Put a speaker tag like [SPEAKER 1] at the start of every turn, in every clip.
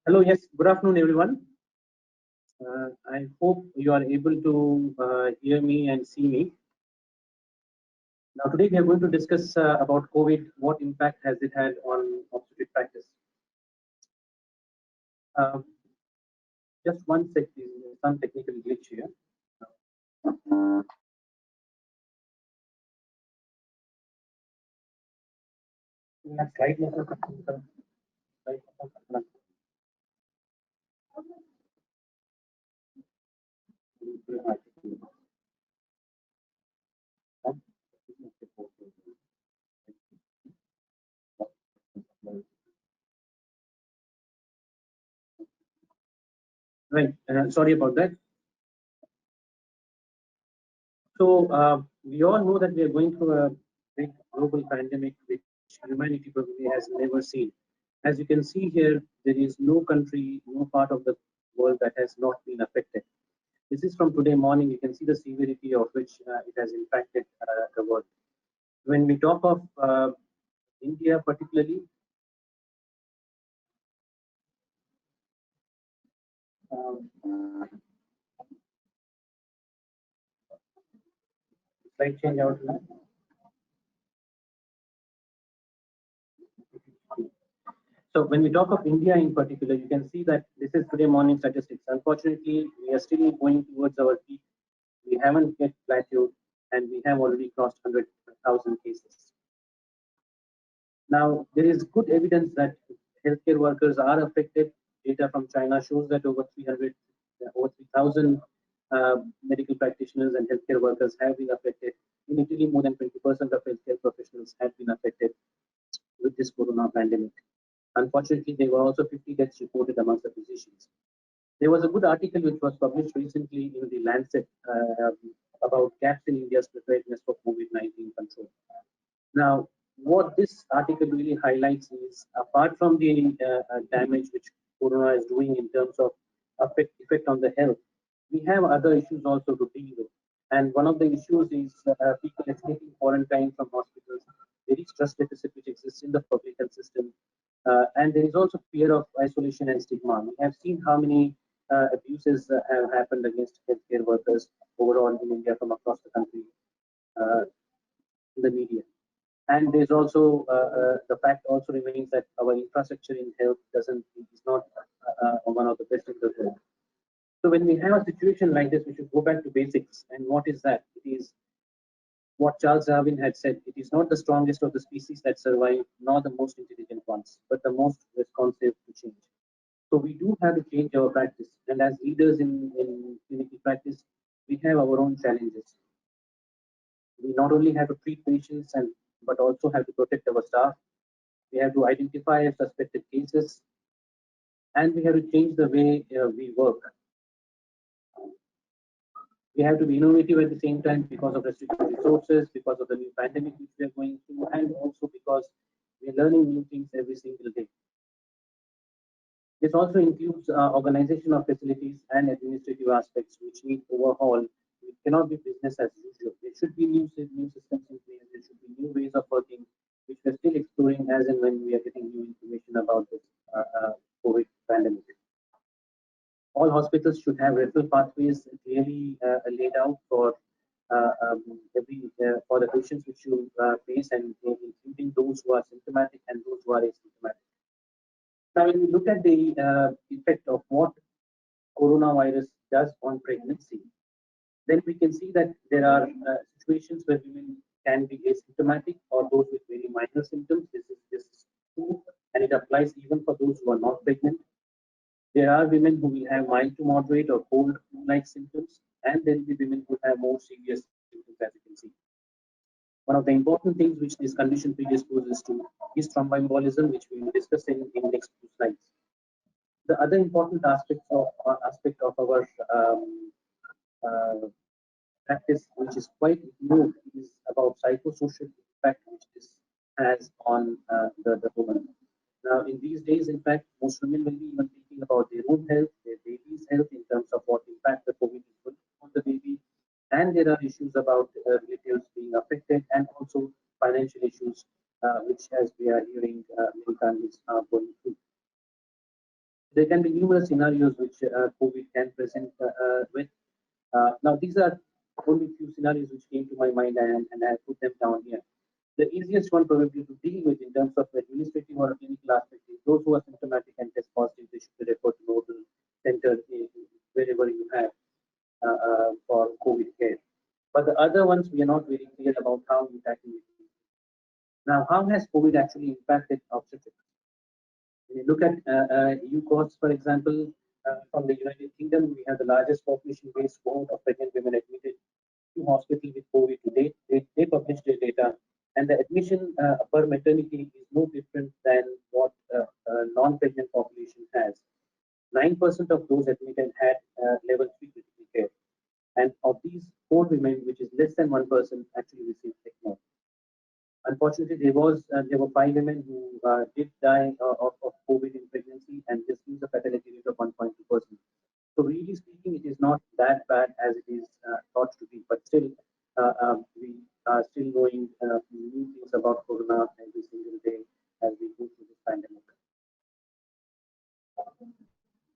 [SPEAKER 1] Hello, yes, good afternoon, everyone. I hope you are able to hear me and see me. Now, today we are going to discuss about COVID. What impact has it had on obstetric practice? Uh, just one sec, please. Some technical glitch here. Slide number. Right. Sorry about that. So we all know that we are going through a big global pandemic, which humanity probably has never seen. As you can see here, there is no country, no part of the world that has not been affected. This is from today morning. You can see the severity of which it has impacted the world. When we talk of India particularly, slide change out now. So when we talk of India in particular, you can see that this is today morning statistics. Unfortunately, we are still going towards our peak. We haven't yet plateaued, and we have already crossed 100,000 cases. Now, there is good evidence that healthcare workers are affected. Data from China shows that over 3,000 medical practitioners and healthcare workers have been affected. In Italy, more than 20% of healthcare professionals have been affected with this corona pandemic. Unfortunately, there were also 50 deaths reported amongst the physicians. There was a good article which was published recently in the Lancet about gaps in India's preparedness for COVID-19 control. Now, what this article really highlights is, apart from the damage which corona is doing in terms of effect on the health, we have other issues also to deal with. And one of the issues is people escaping quarantine from hospitals. There is trust deficit which exists in the public health system. And there is also fear of isolation and stigma. We have seen how many abuses have happened against healthcare workers overall in India from across the country uh, in the media. And there's also the fact also remains that our infrastructure in health is not one of the best in the world. So when we have a situation like this, we should go back to basics. And what is that? It is what Charles Darwin had said. It is not the strongest of the species that survive, nor the most intelligent ones, but the most responsive to change. So we do have to change our practice. And as leaders in clinical practice, we have our own challenges. We not only have to treat patients but also have to protect our staff. We have to identify suspected cases, and we have to change the way we work. We have to be innovative at the same time because of restricted resources, because of the new pandemic which we are going through, and also because we are learning new things every single day. This also includes organization of facilities and administrative aspects which need overhaul. It cannot be business as usual. There should be new systems in place. There should be new ways of working, which we're still exploring as and when we are getting new information about this COVID pandemic. All hospitals should have referral pathways clearly laid out for for the patients which you face, and including those who are symptomatic and those who are asymptomatic. Now, when we look at the effect of what coronavirus does on pregnancy, then we can see that there are situations where women can be asymptomatic or those with very minor symptoms. This is true, and it applies even for those who are not pregnant. There are women who will have mild to moderate or cold-like symptoms, and there will be women who have more serious symptoms, as you can see. One of the important things which this condition predisposes to is thromboembolism, which we will discuss in the next few slides. The other important aspect of our practice, which is quite new, is about psychosocial impact which this has on the woman. Now, in these days, in fact, most women will be even thinking about their own health, their baby's health, in terms of what impact the COVID is going on the baby. And there are issues about relatives being affected, and also financial issues, which, as we are hearing, many families are going through. There can be numerous scenarios which COVID can present with. Now, these are only few scenarios which came to my mind, and I put them down here. The easiest one probably to deal with in terms of administrative or clinical aspect is those who are symptomatic and test positive, they should be referred to local center wherever you have for COVID care. But the other ones, we are not very clear about how you tackle it. Now, how has COVID actually impacted obstetrics? When you look at EU cohorts, for example, from the United Kingdom, we have the largest population-based cohort of pregnant women admitted to hospital with COVID to date. They published their data, and the admission per maternity is no different than what non-pregnant population has. 9% of those admitted had level 3 critical care, and of these 4 women, which is less than 1%, actually received ECMO. Unfortunately, there were 5 women who did die of COVID in pregnancy, and this is a fatality rate of 1.2%. So really speaking, it is not that bad as it is thought to be, but still, we are still knowing new things about corona every single day as we go through this pandemic.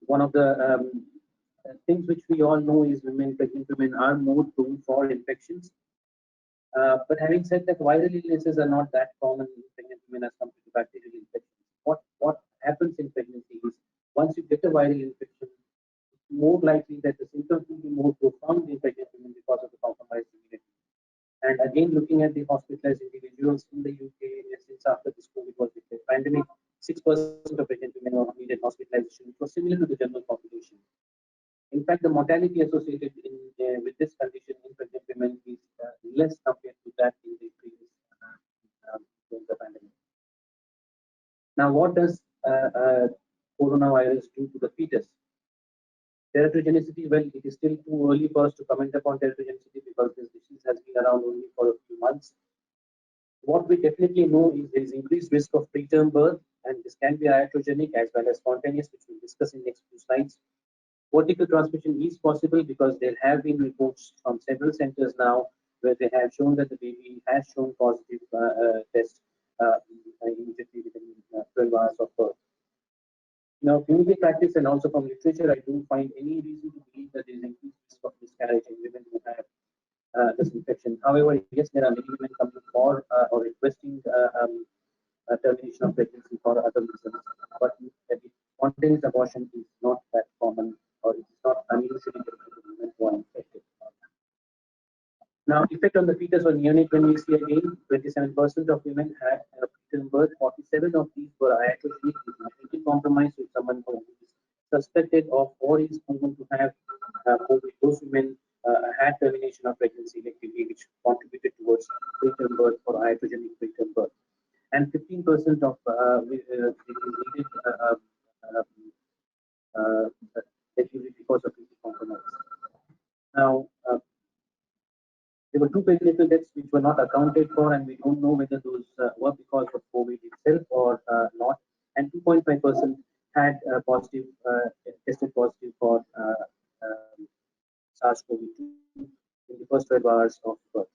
[SPEAKER 1] One of the things which we all know is pregnant women are more prone for infections. But having said that, viral illnesses are not that common in pregnant women as compared to bacterial infections. What happens in pregnancy is once you get a viral infection, it's more likely that the symptoms will be more profound in pregnant women because of the compromised immunity. And again, looking at the hospitalized individuals in the UK, since after this COVID was declared pandemic, 6% of pregnant women needed hospitalization, which was similar to the general population. In fact, the mortality associated with this condition in pregnant women is less compared to that in the previous during the pandemic. Now, what does coronavirus do to the fetus? Teratogenicity, well, it is still too early for us to comment upon teratogenicity because this disease has been around only for a few months. What we definitely know is there is increased risk of preterm birth, and this can be iatrogenic as well as spontaneous, which we'll discuss in the next few slides. Vertical transmission is possible because there have been reports from several centers now where they have shown that the baby has shown positive test immediately within 12 hours of birth. Now, clinical practice and also from literature, I don't find any reason to believe that there is increased risk of miscarriage in women who have this infection. However, yes, there are many women coming for or requesting termination of pregnancy for other reasons, but spontaneous abortion is not that common, or it is not unusually different in women who are infected. Now, effect on the fetus or neonate, when we see again, 27% of women had a preterm birth, 47 of these were iatrogenic with genetic compromise, with someone who is suspected of or is proven to have COVID. Those women had termination of pregnancy electively, which contributed towards preterm birth or iatrogenic preterm birth. And 15% of needed because of genetic compromise. Now, there were 2 perinatal deaths which were not accounted for, and we don't know whether those were because of COVID itself or not. And 2.5% had positive, tested positive for SARS-CoV-2 in the first 12 hours of birth.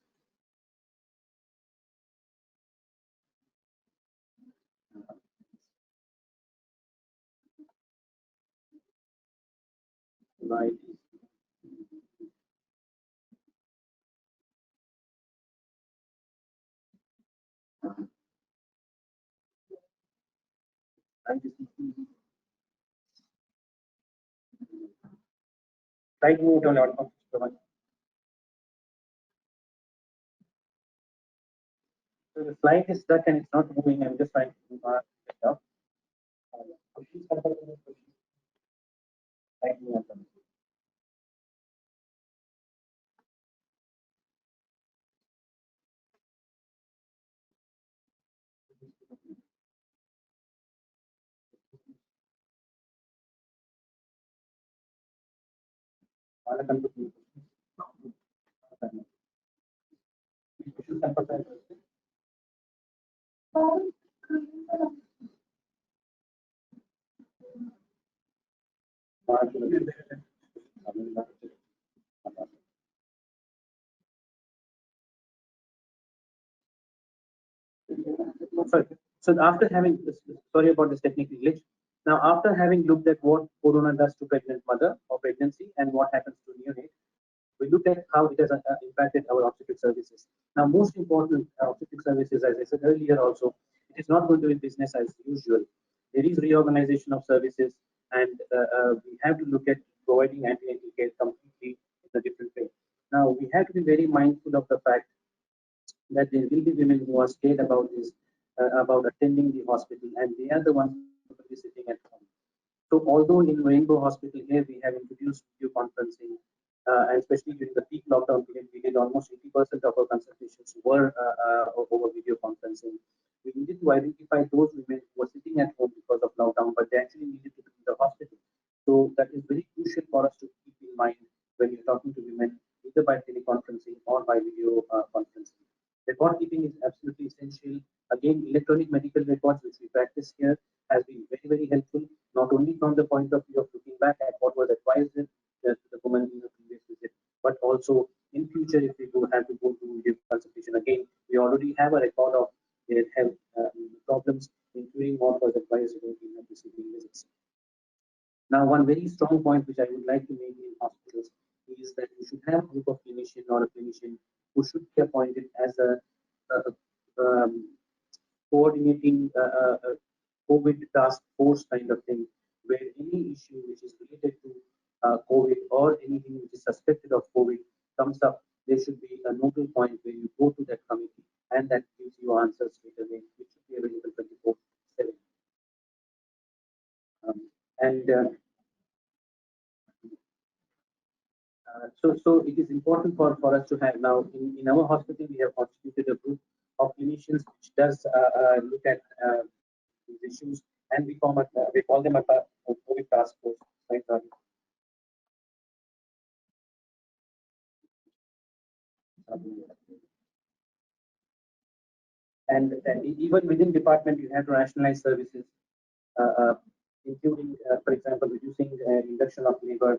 [SPEAKER 1] Right. Try to move it on outcomes. So the slide is stuck and it's not moving. I'm just trying to get it up. Sorry. So after having this, sorry about this technical glitch. Now, after having looked at what corona does to pregnant mother or pregnancy and what happens to neonate, we look at how it has impacted our obstetric services. Now, most important, obstetric services, as I said earlier also, it is not going to be business as usual. There is reorganization of services, and we have to look at providing antenatal care completely in a different way. Now, we have to be very mindful of the fact that there will be women who are scared about this, about attending the hospital, and they are the ones who will be sitting at home. So although in Rainbow Hospital here we have introduced video conferencing, and especially during the peak lockdown period, we did almost 80% of our consultations were over video conferencing. We needed to identify those women who were sitting at home because of lockdown, but they actually needed to be in the hospital. So that is very crucial for us to keep in mind when you're talking to women, either by teleconferencing or by video conferencing. Record keeping is absolutely essential. Again, electronic medical records, which we practice here, has been very, very helpful, not only from the point of view of looking back at what was advised to the woman in the previous visit, but also in future, if we do have to go to video consultation again, we already have a record of their health problems, including what was advised in the preceding visits. Now, one very strong point which I would like to make in hospitals is that you should have a group of clinician or a clinician who should be appointed as a coordinating COVID task force kind of thing, where any issue which is related to COVID or anything which is suspected of COVID comes up, there should be a nodal point where you go to that committee and that gives you answers straight away, which should be available 24/7. And so it is important for us to have now in our hospital we have constituted a group of clinicians which does look at these issues, and we call them a COVID task force. Right, and even within department you have to rationalize services, uh, uh, including, for example, reducing induction of labor,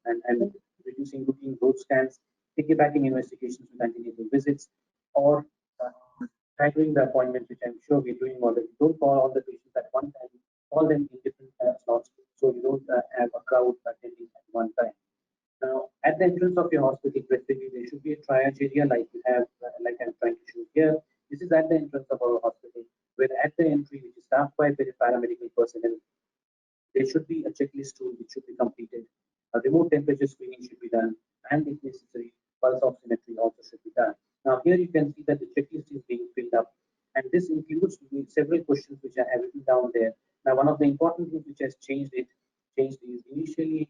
[SPEAKER 1] and reducing routine growth scans, piggybacking investigations with antenatal visits, or staggering the appointments, which I'm sure we're doing already. Don't call all the patients at one time, call them in different slots so you don't have a crowd attending at one time. Now, at the entrance of your hospital, preferably there should be a triage area like you have, like I'm trying to show here. This is at the entrance of our hospital, where at the entry, which is staffed by paramedical personnel, there should be a checklist tool which should be completed. A remote temperature screening should be done, and if necessary, pulse oximetry also should be done. Now, here you can see that the checklist is being filled up, and this includes several questions which I have written down there. Now, one of the important things which has changed is initially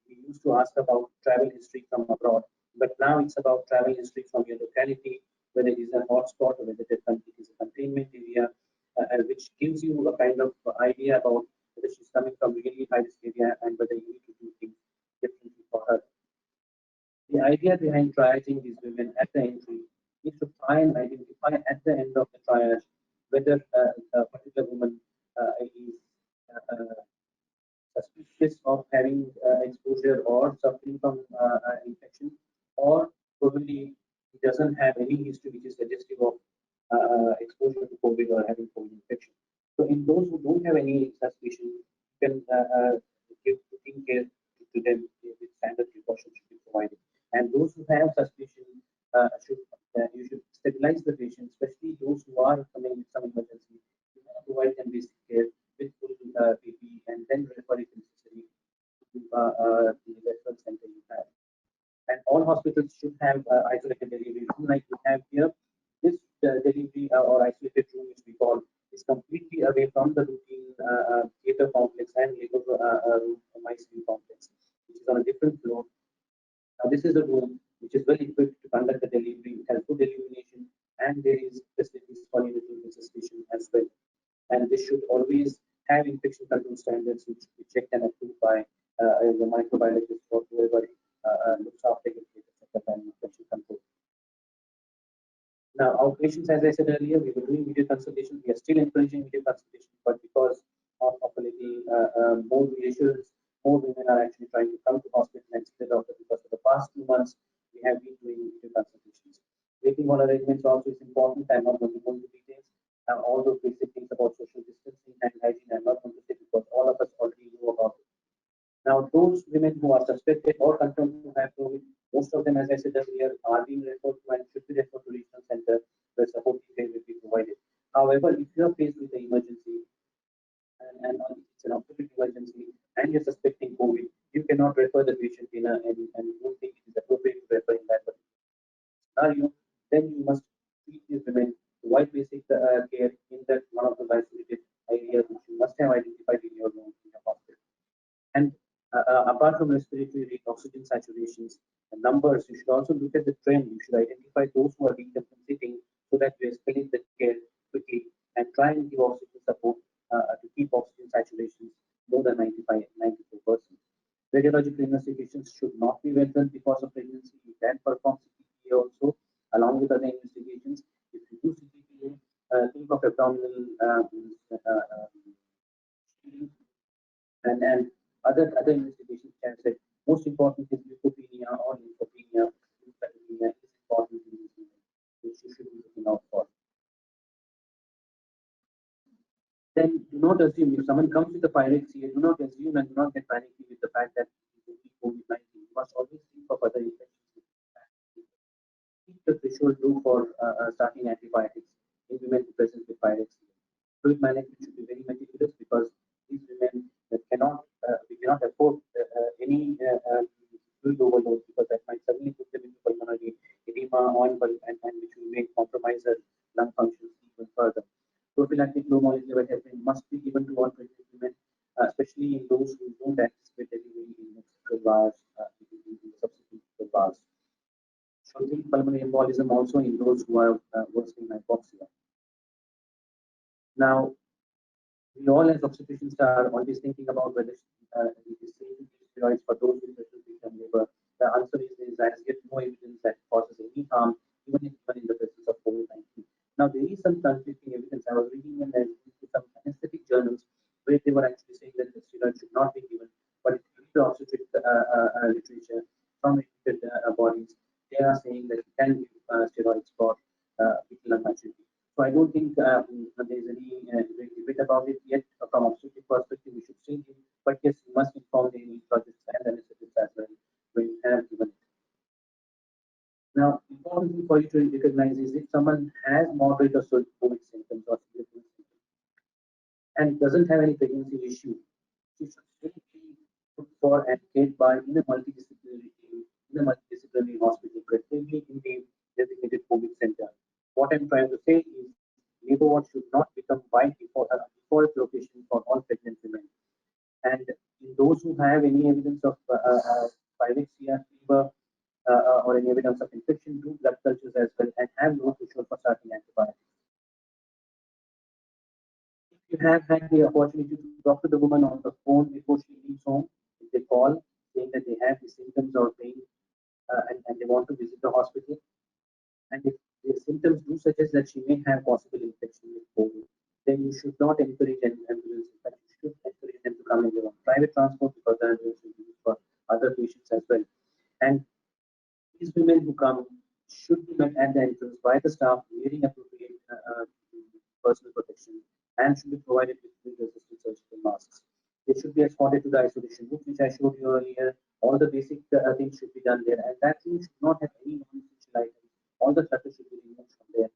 [SPEAKER 1] we used to ask about travel history from abroad, but now it's about travel history from your locality, whether it is a hotspot or whether it is a containment area, which gives you a kind of idea about whether she's coming from really high risk area and whether you need to do things differently for her. The idea behind triaging these women at the entry is to try and identify at the end of the triage whether a particular woman is suspicious of having exposure or suffering from infection, or probably he doesn't have any history which is suggestive of exposure to COVID or having COVID infection. So in those who don't have any suspicion, you can give routine care to them with standard precautions should be provided. And those who have suspicion should you should stabilize the patient, especially those who are coming with some emergency. You have to provide them basic care with full PPE and then refer if necessary to the referral center you have. And all hospitals should have isolated delivery room like we have here. This delivery or isolated room, which we call, is completely away from the routine theater complex and labor room ICU complex, which is on a different floor. Now, this is a room which is well equipped to conduct the delivery. It has good illumination, and there is facilities for neonatal resuscitation as well. And this should always have infection control standards which should be checked and approved by the microbiologist or whoever looks after it at the time of infection control. Now, outpatients, as I said earlier, we were doing video consultation. We are still encouraging video consultation, but because of a little more reassurance, more women are actually trying to come to hospital and see the doctor, because for the past 2 months, we have been doing video consultations. Waiting hall arrangements also is important. I'm not going to go into details. All those basic things about social distancing hand hygiene. I'm not going to say because all of us already know about it. Now, those women who are suspected or confirmed to have COVID, most of them, as I said earlier, are being referred to and should be referred to regional center where supportive care will be provided. However, if you are faced with the emergency and it's an obstetric emergency and you're suspecting COVID, you cannot refer the patient and you don't think it is appropriate to refer in that particular scenario, then you must treat these women, provide basic care in that one of the isolated areas which you must have identified in your room in your hospital. And apart from respiratory rate, oxygen saturations, and numbers, you should also look at the trend. You should identify those who are decompensating so that you escalate the care quickly and try and give oxygen support to keep oxygen saturations more than 95, 94%. Radiological investigations should not be well done because of pregnancy. You can perform CTPA also along with other investigations. If you do CTPA, think of abdominal and other investigations can say most important is leukopenia or lymphopenia. Lymphopenia is important in this movement, which you should be looking out for. Then do not assume if someone comes with a pyrexia, do not assume and do not get panicky with the fact that it will be COVID-19. You must always think of other infections. Keep the threshold low for starting antibiotics in women present with pyrexia. Fluid management should be very meticulous because these women that we cannot afford any fluid overload because that might suddenly put them into pulmonary edema, oil and which will make compromise their lung functions even further. Prophylactic low molecular heparin must be given to all pregnant women, especially in those who don't anticipate delivery in the next 12 hours, in the subsequent 12 hours. Shortening pulmonary embolism also in those who are worsening hypoxia. Now, we all as obstetricians are always thinking about whether it is safe to use steroids for those with preterm labor. The answer is there is yet no evidence that causes any harm, even in the presence of COVID-19. Now, there is some conflicting evidence. I was reading in some anesthetic journals where they were actually saying that the steroids should not be given, but if you read the obstetric literature from reputed bodies, they are saying that you can give steroids for fetal unmaturity. So I don't think there is any great debate about it yet. From obstetric perspective, we should still give, but yes, you must inform the projects and anesthetists as well when you have given it. Now, important thing for you to recognize is if someone has moderate or severe COVID symptoms or severe COVID symptoms and doesn't have any pregnancy issue, she should still be put for and cared by in a multidisciplinary team, in a multidisciplinary hospital, preferably in the designated COVID center. What I'm trying to say is labor ward should not become by default a default location for all pregnant women. And in those who have any evidence of pyrexia, fever, or any evidence of infection, do blood cultures as well and have no threshold for starting antibiotics. If you have had the opportunity to talk to the woman on the phone before she leaves home, if they call saying that they have the symptoms or pain and they want to visit the hospital, and if the symptoms do suggest that she may have possible infection with COVID, then you should not encourage an ambulance. In fact, you should encourage them to come in their own private transport because the ambulance will be used for other patients as well. And these women who come should be met at the entrance by the staff wearing appropriate personal protection and should be provided with resistant surgical masks. They should be escorted to the isolation room, which I showed you earlier. All the basic things should be done there, and that room should not have any non-essential items. All the clutter should be removed from there.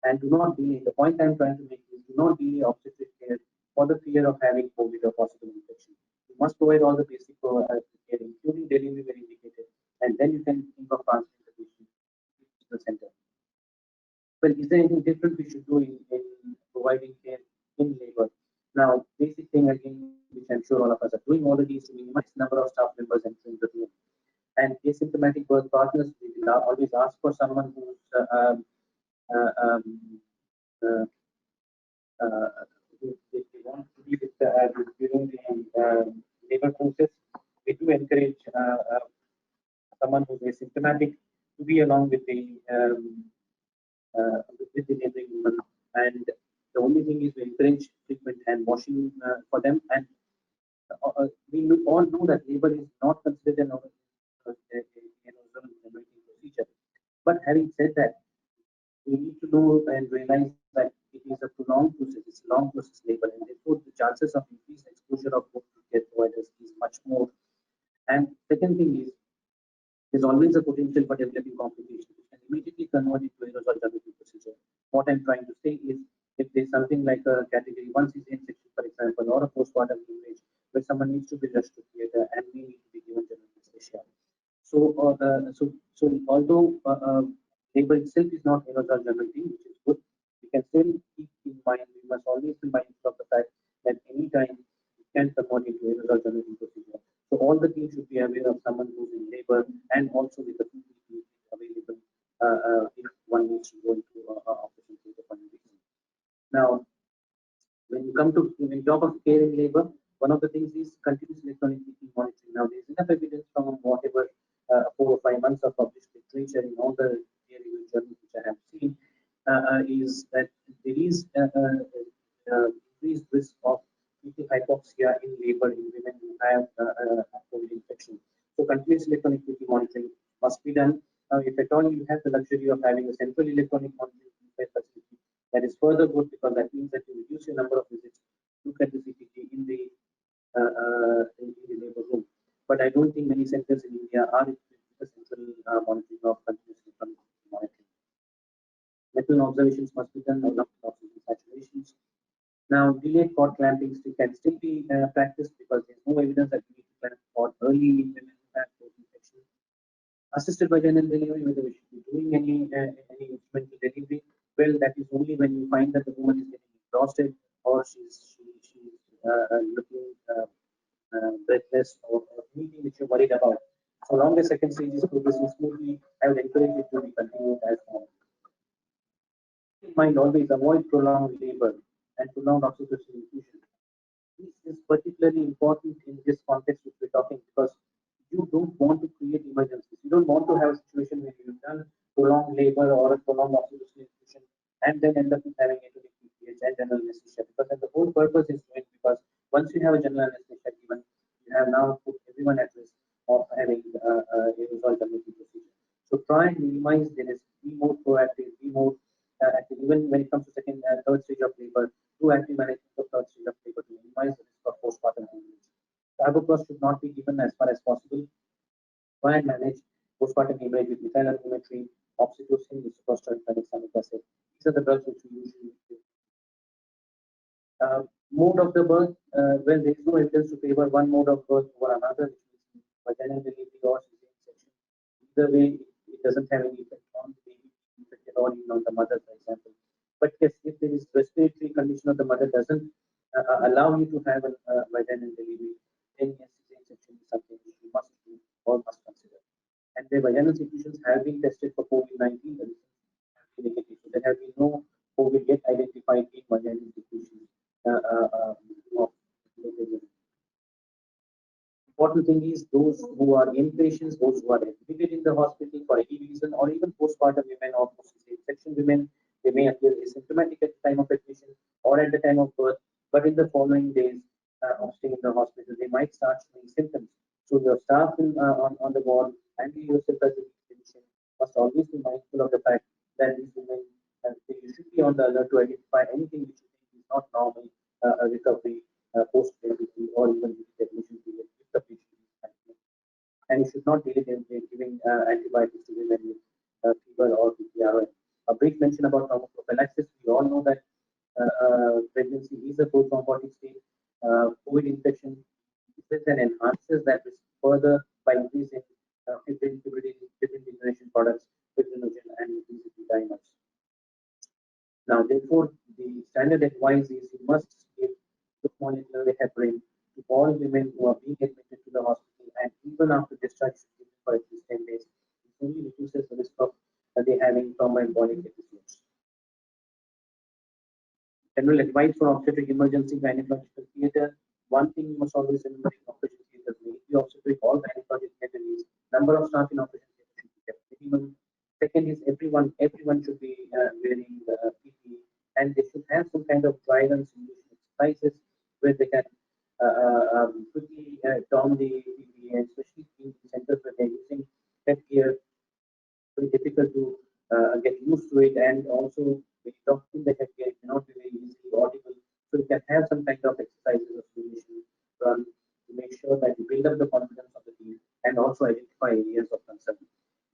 [SPEAKER 1] And do not delay. The point I'm trying to make is do not delay obstetric care for the fear of having COVID or possible infection. You must provide all the basic care, including delivery where indicated, and then you can think of transferring the patient to the center. Well, is there anything different we should do in providing care in labor? Now, basic thing again, which I'm sure all of us are doing already, is to minimize the number of staff members entering the room. And asymptomatic birth partners, we will always ask for someone who's they want to be with during the labor process. We do encourage someone who's asymptomatic to be along with the neighboring woman. And the only thing is we encourage frequent hand washing for them. And we all know that labor is not considered an generating procedure. But having said that, we need to know and realize that it is a prolonged process, it's a long process labor, and therefore therefore the chances of increased exposure of both care providers is much more. And second thing is, there's always a potential for developing complications which can immediately convert into aerosol generating procedure. What I'm trying to say is, if there's something like a category 1 cesarean section, for example, or a postpartum hemorrhage, where someone needs to be rushed to theatre and we need to be given general anesthesia. So although labor itself is not aerosol generating, which is good, we can still keep in mind, we must always be mindful of the fact that any time it can convert into aerosol generating procedure. So all the team should be aware of someone who's in labor and also with the PPE available if one needs to go into operation theatre for any reason. Now, when you talk of care in labor, one of the things is continuous electronic keeping monitoring. Now, there is enough evidence from whatever 4 or 5 months of published literature in all the peer-reviewed journals which I have seen, is that there is increased risk of fetal hypoxia in labor in women who have COVID infection. So, continuous electronic keeping monitoring must be done. If at all you have the luxury of having a central electronic monitoring facility, that is further good, because that means that you reduce your number of visits. Look at the CPG in the labor room. But I don't think many centers in India are equipped with the central monitoring of continuous electronic monitoring. Metal observations must be done on oxygen saturations. Now, delayed cord clamping can still be practiced because there's no evidence that we need to clamp cord early in women who have those infections. Assisted vaginal delivery, whether we should be doing any instrumental delivery, well, that is only when you find that the woman is getting exhausted or she's looking breathless or anything which you're worried about. So long as second stage is progressing smoothly, I would encourage it to be continued as normal. In mind, always avoid prolonged labor and prolonged oxytocin infusion. This is particularly important in this context which we're talking, because you don't want to create emergencies. You don't want to have a situation where you've done prolonged labor or a prolonged oxytocin infusion and then end up having atopic PPH and general anesthesia, because then the whole purpose is doing, because once you have a general anesthesia given, you have now put everyone at risk of having a result generating procedure. So try and minimize the risk, be more proactive, be more active. Even when it comes to second and third stage of labor, do active management of third stage of labor to minimize the risk of postpartum hemorrhage. Carboplast should not be given as far as possible. Try and manage postpartum hemorrhage with methyl albumin, oxytocin, misoprostol, and stomach acid. These are the drugs which we usually give. Mode of the birth, well, there is no evidence to favor one mode of birth over another, which means vaginal delivery or cesarean section. Either way, it doesn't have any effect on the baby infected or even on the mother, for example. But yes, if there is respiratory condition of the mother doesn't allow you to have a vaginal delivery, then yes, cesarean section is something which you must do or must consider. And the vaginal secretions have been tested for COVID-19, the results have been negative. So there have been no COVID yet identified in vaginal secretions. Important thing is, those who are inpatients, those who are admitted in the hospital for any reason, or even postpartum women or post-section women, they may appear asymptomatic at the time of admission or at the time of birth, but in the following days of staying in the hospital, they might start showing symptoms. So your staff on the ward and you yourself as a clinician must always be mindful of the fact that these women, you should be on the alert to identify anything which you think is not normal, a recovery post-pregnancy or even the admission period if the patient is continuing. And you should not delay them giving antibiotics to women with fever or PPR. A brief mention about thromboprophylaxis. We all know that pregnancy is a post-thrombotic state. COVID infection and enhances that risk further by increasing fibrin generation products, fibrinogen, and increasing dimers. Now, therefore, the standard advice is you must give the molecular heparin to all women who are being admitted to the hospital, and even after discharge for at least 10 days. It only reduces the risk of they having thromboembolic episodes. General advice for obstetric emergency gynecological theatre. One thing you must always remember in operation theatre, maybe obstetric or gynecological theatre, is number of staff in operation theatre should be kept minimum. Second is everyone should be wearing PPE, and they should have some kind of dry run simulation exercises where they can quickly don the PPE, and especially in centers where they're using headgear. Very difficult to get used to it, and also when you talk in the headgear, it cannot be very easily audible. So you can have some kind of exercises or simulation run to make sure that you build up the confidence of the team and also identify areas of concern.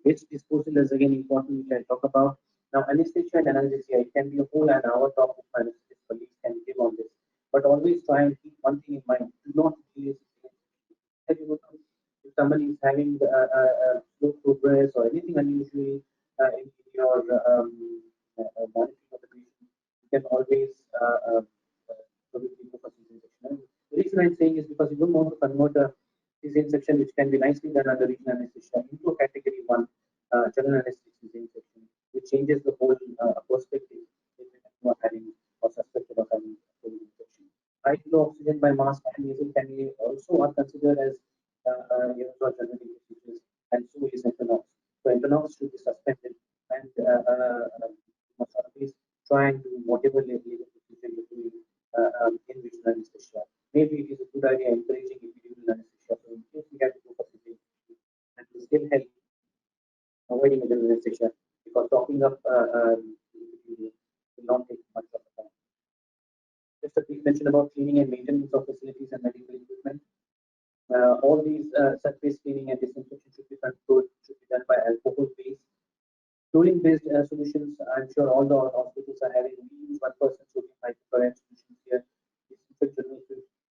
[SPEAKER 1] Waste disposal is again important, which I talk about. Now, anesthesia and analgesia, it can be a whole an hour talk with my anesthetist colleagues can give on this. But always try and keep one thing in mind: do not delay if somebody is having slow progress or anything unusual in your monitoring of the patient, you can always probably go for cesarean section. The reason I'm saying is because you don't want to convert a cesarean section, which can be nicely done under regional anesthesia, into a category 1 general anesthesia cesarean section, which changes the whole perspective if you are having or suspected of having COVID infection. High flow oxygen by mask and nasal cannulae also are considered as or general procedures, and so is Entonox. So Entonox should be suspended, and must always try and do whatever level of procedure you're doing in regional anesthesia. Maybe it is a good idea encouraging epidural anesthesia, so in case we have to go for cesarean and to still help avoiding general anesthesia, because talking up will not take much of the time. Just a brief mention about cleaning and maintenance of facilities and medical equipment. All these surface cleaning and disinfection should be controlled, should be done by alcohol-based. Chlorine-based solutions, I'm sure all the hospitals are having. We use 1% sodium hypochlorite solutions here.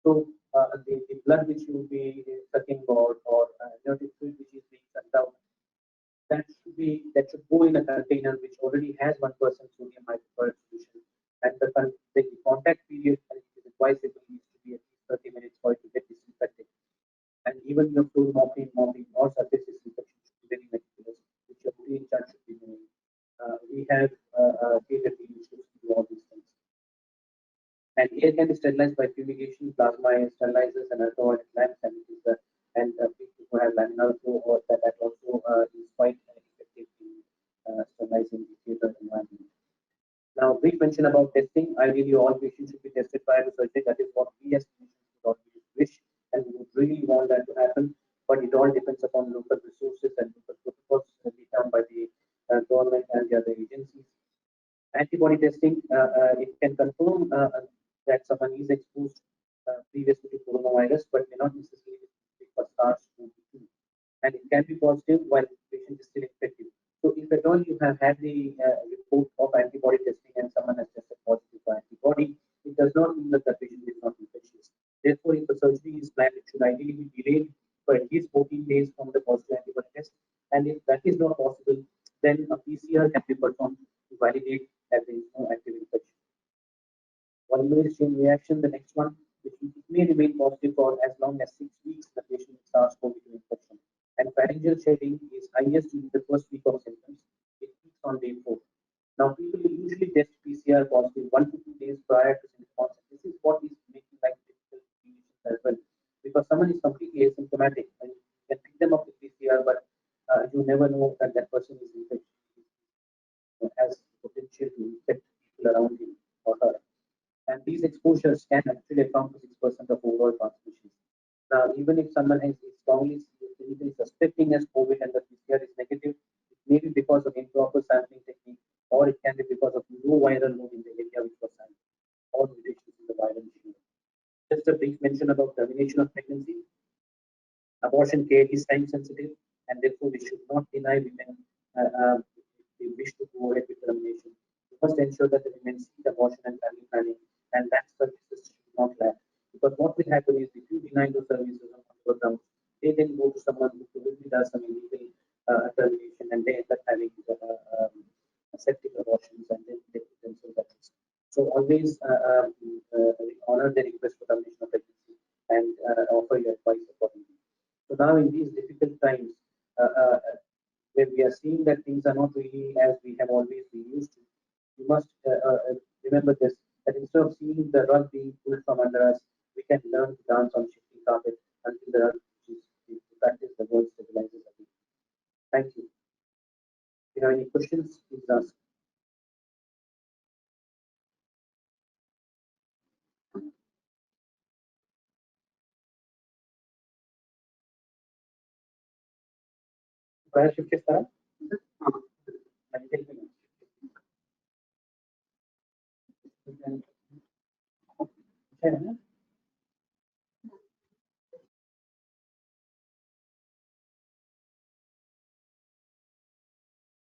[SPEAKER 1] So the blood which you will be sucking or amniotic fluid which is being sucked out, that should go in a container which already has 1% sodium hypochlorite solution, and the contact period is advisable needs to be at least 30 minutes for it to get disinfected. And even your floor mopping, or surface disinfection should be very meticulous, which your duty in charge should be doing. We have data team which looks to do all these things. And air can be sterilized by fumigation, plasma sterilizers, and alcohol lamps, and people who have laminar flow or that also is quite effective in sterilizing the theater environment. Now, brief mention about testing. Ideally, all patients should be tested prior to surgery. That is what we as clinicians would always wish, and we would really want that to happen. But it all depends upon local resources and local protocols laid down by the government and the other agencies. Antibody testing, it can confirm that someone is exposed previously to coronavirus, but may not necessarily be for SARS-CoV-2. And it can be positive while the patient is still infected. So if at all you have had the report of antibody testing and someone has tested positive for antibody, it does not mean that the patient is not infectious. Therefore, if the surgery is planned, it should ideally be delayed for at least 14 days from the positive antibody test. And if that is not possible, then a PCR can be performed to validate that there is no active infection. Polymerase chain reaction, the next one, which may remain positive for as long as 6 weeks the patient starts COVID infection. And pharyngeal shedding is highest during the first week of symptoms. It peaks on day 4. Now, people usually test PCR positive 1 to 2 days prior to symptoms. This is what is making life difficult for clinicians as well, because someone is completely asymptomatic and you can pick them up with PCR, but you never know that that person is infected, has potential to infect people around him or her. And these exposures can actually account for 6% of overall transmissions. Now, even if someone is strongly clinically suspecting as COVID and the PCR is negative, it may be because of improper sampling technique, or it can be because of low viral load in the area which was sampled, or mutations in the viral genome. Just a brief mention about termination of pregnancy. Abortion care is time sensitive, and therefore we should not deny women if they wish to go ahead with termination. We must ensure that the women seek abortion and family planning, and that services should not lack. Because what will happen is if you deny those services on your grounds, they then go to someone who probably does some illegal termination, and they end up having septic abortions, and then they put themselves at risk. So always honor the request for termination of pregnancy and offer your advice accordingly. So now in these difficult times, where we are seeing that things are not really as we have always been used to, we must remember this, that instead of seeing the rug being pulled from under us, we can learn to dance on shifting carpet until the rug is practice the world stabilizes again. Thank you. If you have any questions, please ask. Shift Yeah.